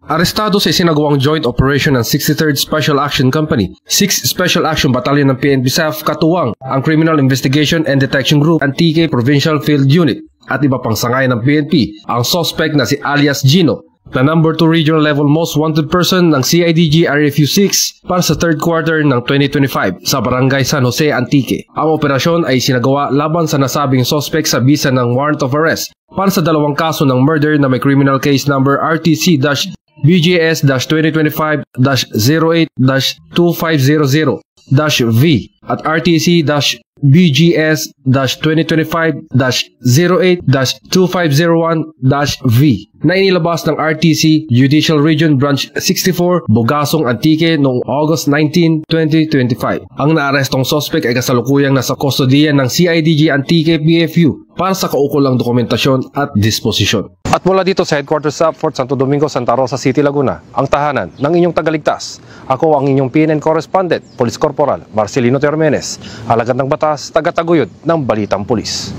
Arestado sa isinagawang joint operation ng 63rd Special Action Company, 6th Special Action Battalion ng PNP SAF katuwang ang Criminal Investigation and Detection Group, Antique Provincial Field Unit at iba pang sangay ng PNP, ang suspect na si alias Gino, na number 2 regional level most wanted person ng CIDG RFU 6 para sa 3rd quarter ng 2025 sa Barangay San Jose, Antique. Ang operasyon ay sinagawa laban sa nasabing suspect sa bisa ng warrant of arrest para sa dalawang kaso ng murder na may criminal case number RTC-BGS-2025-08-2500-V at RTC-BGS-2025-08-2501-V na inilabas ng RTC Judicial Region Branch 64, Bogasong, Antique noong August 19, 2025. Ang naarestong suspect ay kasalukuyang nasa kustodiyan ng CIDG Antique PFU para sa kaukulang dokumentasyon at disposisyon. At mula dito sa headquarters sa Fort Santo Domingo, Santa Rosa City, Laguna, ang tahanan ng inyong tagaligtas. Ako ang inyong PNN correspondent, Police Corporal Marcelino Termenes, alagad ng batas, tagataguyod ng Balitang Pulis.